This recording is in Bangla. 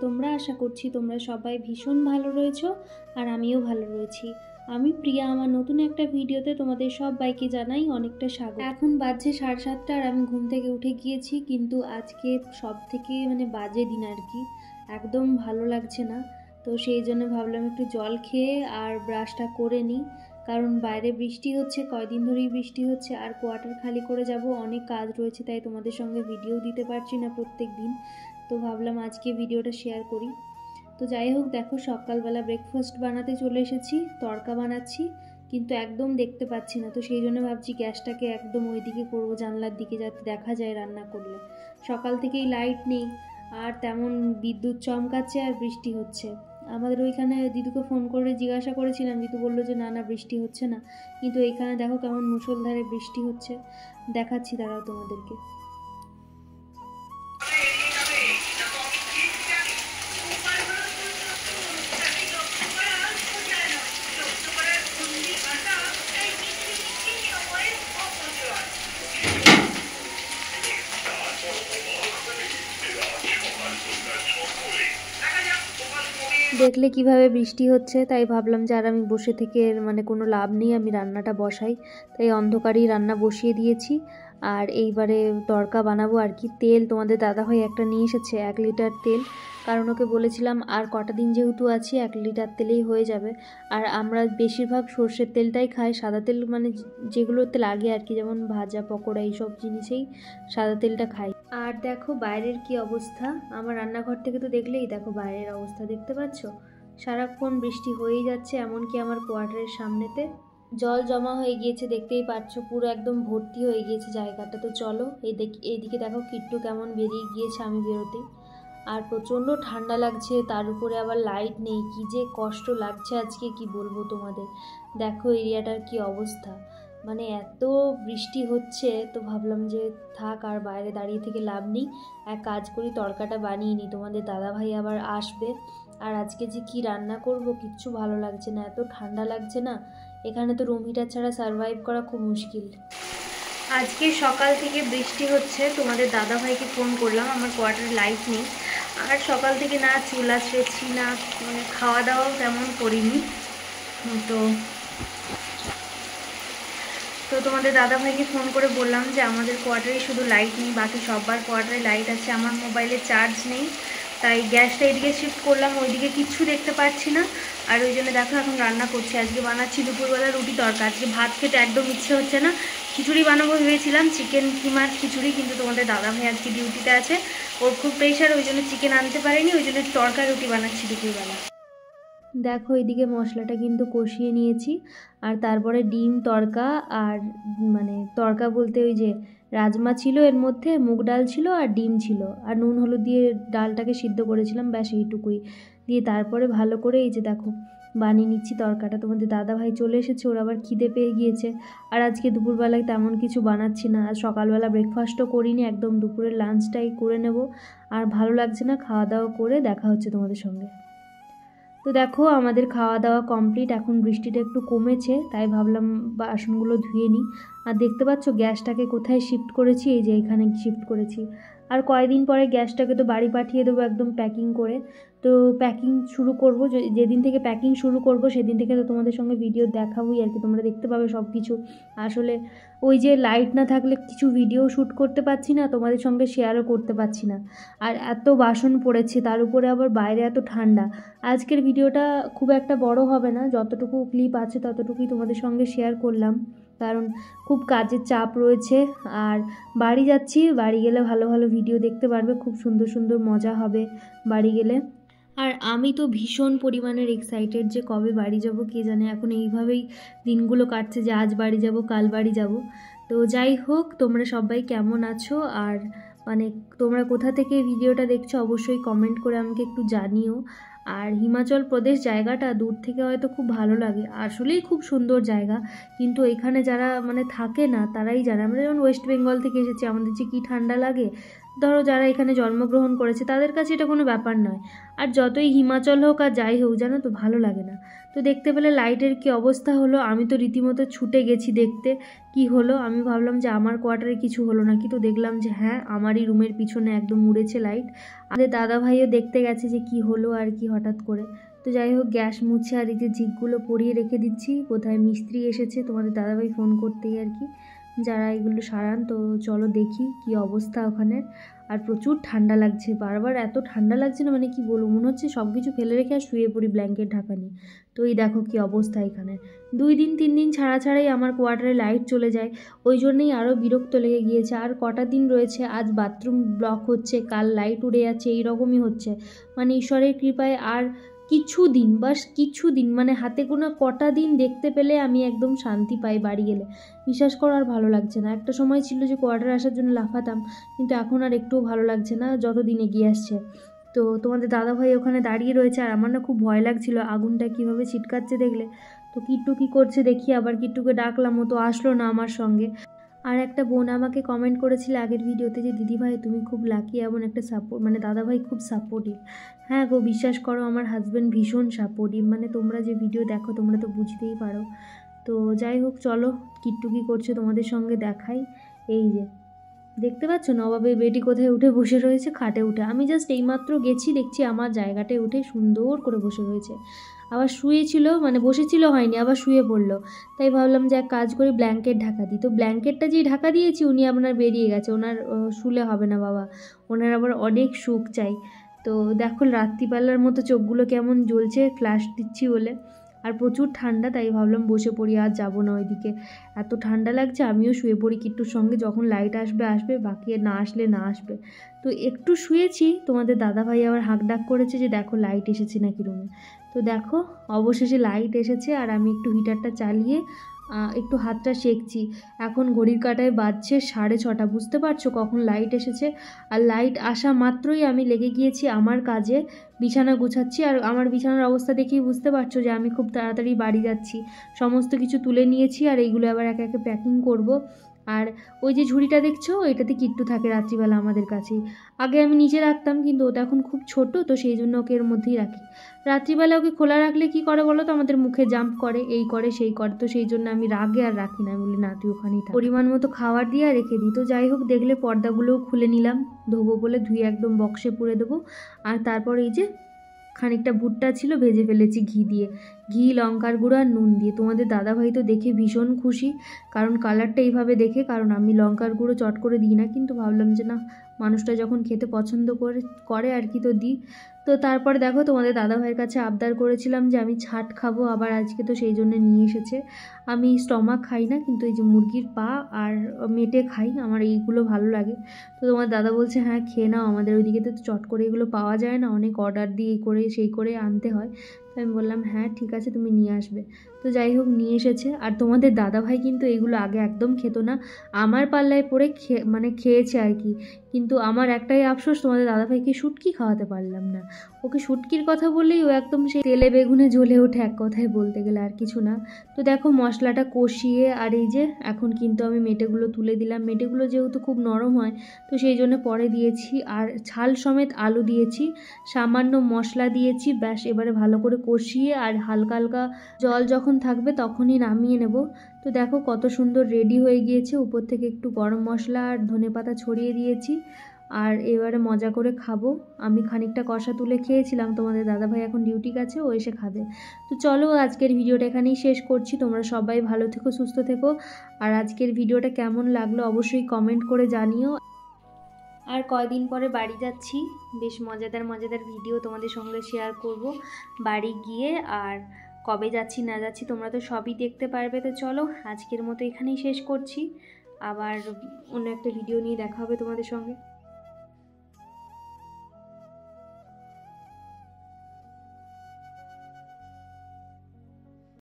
তোমরা? আশা করছি তোমরা সবাই ভীষণ ভালো রয়েছো আর আমিও ভালো রয়েছি। আমি প্রিয়া, আমার নতুন একটা ভিডিওতে তোমাদের সবাইকে জানাই অনেকটা স্বাগত। এখন বাজছে 7:30 আর আমি ঘুম থেকে উঠে গিয়েছি, কিন্তু আজকে সব থেকে বাজে দিন আর কি, একদম ভালো লাগছে না। তো সেই জন্য ভাবলাম একটু জল খেয়ে আর ব্রাশটা করে নিই, কারণ বাইরে বৃষ্টি হচ্ছে, কয়দিন ধরেই বৃষ্টি হচ্ছে আর কোয়ার্টার খালি করে যাব, অনেক কাজ রয়েছে, তাই তোমাদের সঙ্গে ভিডিও দিতে পারছি না প্রত্যেক দিন। তো ভাবলাম আজকে ভিডিওটা শেয়ার করি। তো যাই হোক, দেখো সকালবেলা ব্রেকফাস্ট বানাতে চলে এসেছি, তড়কা বানাচ্ছি, কিন্তু একদম দেখতে পাচ্ছি না। তো সেই জন্য ভাবছি গ্যাসটাকে একদম ওই দিকে করবো, জানলার দিকে, যাতে দেখা যায় রান্না করলে। সকাল থেকেই লাইট নেই আর তেমন বিদ্যুৎ চমকাচ্ছে আর বৃষ্টি হচ্ছে। আমাদের ওইখানে দিদুকে ফোন করে জিজ্ঞাসা করেছিলাম, দিদু বললো যে না বৃষ্টি হচ্ছে না, কিন্তু এইখানে দেখো কেমন মুষলধারে বৃষ্টি হচ্ছে। দেখাচ্ছি, দাঁড়াও তোমাদেরকে। দেখলে কিভাবে বৃষ্টি হচ্ছে, তাই ভাবলাম যে আর আমি বসে থেকে কোনো লাভ নেই, আমি রান্নাটা বসাই। তাই অন্ধকারেই রান্না বসিয়ে দিয়েছি। আর এইবারে তড়কা বানাবো আর কি। তেল তোমাদের দাদাভাই একটা নিয়ে এসেছে, 1 লিটার তেল, কারণ ওকে বলেছিলাম আর কটা দিন যেহেতু আছি 1 লিটার তেলেই হয়ে যাবে। আর আমরা বেশিরভাগ সর্ষের তেলটাই খাই, সাদা তেল যেগুলোতে লাগে আর কি, যেমন ভাজা পকোড়া এইসব জিনিসেই সাদা তেলটা খাই। আর দেখো বাইরের কি অবস্থা, আমার রান্নাঘর থেকে তো দেখলেই দেখো বাইরের অবস্থা, দেখতে পাচ্ছ সারাক্ষণ বৃষ্টি হয়েই যাচ্ছে। এমনকি আমার কোয়ার্টারের সামনেতে জল জমা হয়ে গিয়েছে, দেখতেই পাচ্ছ, পুরো একদম ভর্তি হয়ে গিয়েছে জায়গাটা। তো চলো এইদিকে দেখো কিট্টু কেমন বেরিয়ে গিয়েছে আমি বেরোতেই। আর প্রচণ্ড ঠান্ডা লাগছে, তার উপরে আবার লাইট নেই, কি যে কষ্ট লাগছে আজকে কি বলবো তোমাদের। দেখো এরিয়াটার কি অবস্থা, এত বৃষ্টি হচ্ছে। তো ভাবলাম যে থাক, আর বাইরে দাঁড়িয়ে থেকে লাভ নেই, এক কাজ করি তড়কাটা বানিয়ে নিই, তোমাদের দাদাভাই আবার আসবে। আর আজকে যে কি রান্না করব কিচ্ছু ভালো লাগছে না, এত ঠান্ডা লাগছে না। এখানে তো রুম হিটার ছাড়া সারভাইভ করা খুব মুশকিল। আজকে সকাল থেকে বৃষ্টি হচ্ছে, তোমাদের দাদাভাইকে ফোন করলাম, আমার কোয়ার্টারে লাইট নেই। আর সকাল থেকে না চুল আঁচড়েছি, না খাওয়া দাওয়াও তেমন করিনি। তো তোমাদের দাদাভাইকে ফোন করে বললাম যে আমাদের কোয়ার্টারে শুধু লাইট নেই, বাকি সবার কোয়ার্টারে লাইট আছে, আমার মোবাইলে চার্জ নেই, তাই গ্যাসটা এদিকে শিফট করলাম, ওইদিকে কিচ্ছু দেখতে পাচ্ছি না। আর ওই জন্য দেখো এখন রান্না করছি, আজকে বানাচ্ছি দুপুরবেলা রুটি তড়কা। আজকে ভাত খেতে একদম ইচ্ছে হচ্ছে না, খিচুড়ি বানাবো ভেবেছিলাম, চিকেন কিমার খিচুড়ি, কিন্তু তোমাদের দাদাভাই আজকে ডিউটিতে আছে, ওর খুব প্রেশার, ওই জন্য চিকেন আনতে পারেনি, ওই জন্য তড়কা রুটি বানাচ্ছি দুপুরবেলা। দেখো এদিকে মশলাটা কিন্তু কষিয়ে নিয়েছি, আর তারপরে ডিম তড়কা, আর তড়কা বলতে ওই যে রাজমা ছিল, এর মধ্যে মুগ ডাল ছিল আর ডিম ছিল, আর নুন হলুদ দিয়ে ডালটাকে সিদ্ধ করেছিলাম, ব্যাস এইটুকুই দিয়ে তারপরে ভালো করে এই যে দেখো বানিয়ে নিচ্ছি তড়কাটা। তোমাদের দাদাভাই চলে এসেছে, ওর আবার খিদে পেয়ে গিয়েছে। আর আজকে দুপুরবেলায় তেমন কিছু বানাচ্ছি না, আর সকালবেলা ব্রেকফাস্টও করিনি, একদম দুপুরের লাঞ্চটাই করে নেব। আর ভালো লাগছে না, খাওয়া দাওয়া করে দেখা হচ্ছে তোমাদের সঙ্গে। তো দেখো আমাদের খাওয়া দাওয়া কমপ্লিট, এখন বৃষ্টিটা একটু কমেছে, তাই ভাবলাম বাসনগুলো ধুয়ে নিই। আর দেখতে পাচ্ছ গ্যাসটাকে কোথায় শিফট করেছি, এই যে এখানে শিফট করেছি। আর কয়েকদিন পরে গ্যাসটাকে তো বাড়ি পাঠিয়ে দেবো একদম প্যাকিং করে। তো প্যাকিং শুরু করব, যেদিন থেকে প্যাকিং শুরু করব সেদিন থেকে তো তোমাদের সঙ্গে ভিডিও দেখাবোই আর কি, তোমরা দেখতে পাবে সব কিছু। আসলে ওই যে লাইট না থাকলে কিছু ভিডিও শ্যুট করতে পারছি না, তোমাদের সঙ্গে শেয়ারও করতে পারছি না। আর এত বাসন পড়েছে, তার উপরে আবার বাইরে এত ঠান্ডা। আজকের ভিডিওটা খুব একটা বড় হবে না, যতটুকু ক্লিপ আছে ততটুকুই তোমাদের সঙ্গে শেয়ার করলাম, কারণ খুব কাজের চাপ রয়েছে। আর বাড়ি যাচ্ছি, বাড়ি গেলে ভালো ভালো ভিডিও দেখতে পারবে, খুব সুন্দর সুন্দর মজা হবে বাড়ি গেলে। আর আমি তো ভীষণ পরিমাণের এক্সাইটেড যে কবে বাড়ি যাব কে জানে, এখন এইভাবেই দিনগুলো কাটছে যে আজ বাড়ি যাব কাল বাড়ি যাব। তো যাই হোক, তোমরা সবাই কেমন আছো, আর তোমরা কোথা থেকে ভিডিওটা দেখছো অবশ্যই কমেন্ট করে আমাকে একটু জানিও। আর হিমাচল প্রদেশ জায়গাটা দূর থেকে হয়তো খুব ভালো লাগে, আসলেই খুব সুন্দর জায়গা, কিন্তু এখানে যারা থাকে না তারাই জানে। আমরা যেমন ওয়েস্ট বেঙ্গল থেকে এসেছি, আমাদের যে কী ঠান্ডা লাগে, ধরো যারা এখানে জন্মগ্রহণ করেছে তাদের কাছে এটা কোনো ব্যাপার নয়। আর যতই হিমাচল হোক আর যাই হোক, জানো তো ভালো লাগে না। তো দেখতে পেলে লাইটের কি অবস্থা হলো, আমি তো রীতিমতো ছুটে গেছি দেখতে কি হলো। আমি ভাবলাম যে আমার কোয়ার্টারে কিছু হলো না, কিন্তু দেখলাম যে হ্যাঁ, আমারই রুমের পিছনে একদম উড়েছে লাইট। আমাদের দাদা ভাইও দেখতে গেছে যে কি হলো আর কি হঠাৎ করে। তো যাই হোক, গ্যাস মুছে আর এই যে জিগগুলো পরিয়ে রেখে দিচ্ছি, কোথায় মিস্ত্রি এসেছে তোমাদের দাদাভাই ফোন করতেই আর কি, যারা এগুলো সারান। তো চলো দেখি কি অবস্থা ওখানে। আর প্রচুর ঠান্ডা লাগছে, বারবার এত ঠান্ডা লাগছে না, মানে কি বলবো, মনে হচ্ছে সব কিছু ফেলে রেখে আর শুয়ে পড়ি ব্ল্যাঙ্কেট ঢাকা নিয়ে। তো এই দেখো কি অবস্থা এখানে। 2 দিন 3 দিন ছাড়া ছাড়াই আমার কোয়ার্টারে লাইট চলে যায়, ওই জন্যই আরও বিরক্ত লেগে গিয়েছে। আর কটা দিন রয়েছে, আজ বাথরুম ব্লক হচ্ছে, কাল লাইট উড়ে যাচ্ছে, এইরকমই হচ্ছে। মানে ঈশ্বরের কৃপায় আর কিছু দিন, বাস কিছু দিন, মানে হাতে গোনা কটা দিন দেখতে পেলে আমি একদম শান্তি পাই বাড়ি গেলে। বিশ্বাস করো আর ভালো লাগছে না। একটা সময় ছিল যে কোয়ার্টারে আসার জন্য লাফাতাম, কিন্তু এখন আর একটুও ভালো লাগছে না যত দিন এগিয়ে আসছে। তো তোমাদের দাদাভাই ওখানে দাঁড়িয়ে রয়েছে, আর আমার না খুব ভয় লাগছিল আগুনটা কীভাবে ছিটকাচ্ছে দেখলে। তো কিট্টু কী করছে দেখি, আবার কিট্টুকে ডাকলাম, ও তো আসলো না আমার সঙ্গে। আর একটা বোন আমাকে কমেন্ট করেছিল আগের ভিডিওতে যে দিদিভাই তুমি খুব লাকি, এমন একটা সাপোর্ট, মানে দাদাভাই খুব সাপোর্টিভ। হ্যাঁ গো, বিশ্বাস করো আমার হাজব্যান্ড ভীষণ সাপোর্টিভ, মানে তোমরা যে ভিডিও দেখো তোমরা তো বুঝতেই পারো। তো যাই হোক, চলো কিট্টু কী করছে তোমাদের সঙ্গে দেখাই। এই যে দেখতে পাচ্ছ নবাবের বেটি কোথায় উঠে বসে রয়েছে, খাটে উঠে। আমি জাস্ট এইমাত্র গেছি, দেখছি আমার জায়গাটায় উঠে সুন্দর করে বসে রয়েছে। আবার শুয়েছিল, মানে বসেছিল হয়নি, আবার শুয়ে পড়লো। তাই ভাবলাম যে এক কাজ করি, ব্ল্যাঙ্কেট ঢাকা দিই। তো ব্ল্যাঙ্কেটটা যেই ঢাকা দিয়েছি উনি আপনার বেরিয়ে গেছে, ওনার শুলে হবে না বাবা, ওনার আবার অনেক সুখ চাই। তো দেখো রাত্রিবেলার মতো চোখগুলো কেমন জ্বলছে ফ্ল্যাশ দিচ্ছি বলে। আর প্রচুর ঠান্ডা, তাই ভাবলাম বসে পড়ি, আর যাবো না ওইদিকে, এত ঠান্ডা লাগছে। আমিও শুয়ে পড়ি কিট্টুর সঙ্গে, যখন লাইট আসবে আসবে, বাকি না আসলে না আসবে। তো একটু শুয়েছি, তোমাদের দাদাভাই আবার হাঁক ডাক করেছে যে দেখো লাইট এসেছে নাকি রুমে। তো দেখো অবশেষে লাইট এসেছে, আর আমি একটু হিটারটা চালিয়ে একটু হাতটা সেঁকছি। এখন ঘড়ির কাঁটায় বাজছে 6:30, বুঝতে পারছো কখন লাইট এসেছে। আর লাইট আসা মাত্রই আমি লেগে গিয়েছি আমার কাজে, বিছানা গুছাচ্ছি। আর আমার বিছানার অবস্থা দেখেই বুঝতে পারছো যে আমি খুব তাড়াতাড়ি বাড়ি যাচ্ছি। সমস্ত কিছু তুলে নিয়েছি, আর এইগুলো আবার একে একে প্যাকিং করব। আর ওই যে ঝুড়িটা দেখছো, এটাতে কিট্টু থাকে রাত্রিবেলা আমাদের কাছেই। আগে আমি নিচে রাখতাম, কিন্তু ওটা এখন খুব ছোট, তো সেই জন্য ওকে এর মধ্যেই রাখি। রাত্রিবেলা ওকে খোলা রাখলে কি করে বলো তো, আমাদের মুখে জাম্প করে, এই করে সেই করে। তো সেই জন্য আমি রাগে আর রাখি না, বলি না তুই ওখানেই থাক। পরিমাণ মতো খাবার দিয়ে আর রেখে দিই। তো যাই হোক, দেখলে পর্দাগুলোও খুলে নিলাম, ধোবো বলে ধুয়ে একদম বক্সে পুরে দেবো। আর তারপর এই যে খানিকটা ভুট্টা ছিল, ভেজে ফেলেছি ঘি দিয়ে, ঘি লঙ্কার গুঁড়ো আর নুন দিয়ে। তোমাদের দাদাভাই তো দেখে ভীষণ খুশি, কারণ কালারটা এইভাবে দেখে, কারণ আমি লঙ্কার গুঁড়ো চট করে দিই না, কিন্তু ভাবলাম যে না, মানুষটা যখন খেতে পছন্দ করে আর কি, তো দিই। তো তারপরে দেখো তোমাদের দাদাভাইয়ের কাছে আবদার করেছিলাম যে আমি ছাট খাবো আবার আজকে, তো সেই জন্য নিয়ে এসেছে। আমি স্টমাক খাই না, কিন্তু এই যে মুরগির পা আর মেটে খাই, আমার এইগুলো ভালো লাগে। তো তোমার দাদা বলছে হ্যাঁ খেয়ে নাও, আমাদের ওইদিকে তো চট করে এগুলো পাওয়া যায় না, অনেক অর্ডার দিয়ে এই করে সেই করে আনতে হয়। তো আমি বললাম হ্যাঁ ঠিক আছে, তুমি নিয়ে আসবে। তো যাই হোক নিয়ে এসেছে। আর তোমাদের দাদাভাই কিন্তু এগুলো আগে একদম খেত না, আমার পাল্লায় পড়ে মানে খেয়েছে আর কি। কিন্তু আমার একটাই আফসোস, তোমাদের দাদাভাইকে শুটকি খাওয়াতে পারলাম না। ওকে শুটকির কথা বললেই ও একদম সেই তেলে বেগুনে জ্বলে ওঠে, এক কথায় বলতে গেলে, আর কিছু না। তো দেখো মশলাটা কষিয়ে, আর এই যে এখন কিন্তু আমি মেটেগুলো তুলে দিলাম। মেটেগুলো যেহেতু খুব নরম হয়, তো সেই জন্য পরে দিয়েছি। আর ছাল সমেত আলু দিয়েছি, সামান্য মশলা দিয়েছি, ব্যাস। এবারে ভালো করে কষিয়ে আর হালকা হালকা জল যখন থাকবে তখনই নামিয়ে নেব। তো দেখো কত সুন্দর রেডি হয়ে গিয়েছে। উপর থেকে একটু গরম মশলা আর ধনেপাতা ছড়িয়ে দিয়েছি। আর এবারে মজা করে খাবো। আমি খানিকটা কষা তুলে খেয়েছিলাম, তোমাদের দাদাভাই এখন ডিউটি গেছে, ও এসে খাবে। তো চলো আজকের ভিডিওটা এখানেই শেষ করছি। তোমরা সবাই ভালো থেকো, সুস্থ থেকো। আর আজকের ভিডিওটা কেমন লাগলো অবশ্যই কমেন্ট করে জানিও। আর কয়দিন পরে বাড়ি যাচ্ছি, বেশ মজাদার মজাদার ভিডিও তোমাদের সঙ্গে শেয়ার করব বাড়ি গিয়ে। আর কবে যাচ্ছি না যাচ্ছি তোমরা তো সবই দেখতে পারবে। তো চলো আজকের মতো এখানেই শেষ করছি, আবার অন্য একটা ভিডিও নিয়ে দেখা হবে তোমাদের সঙ্গে।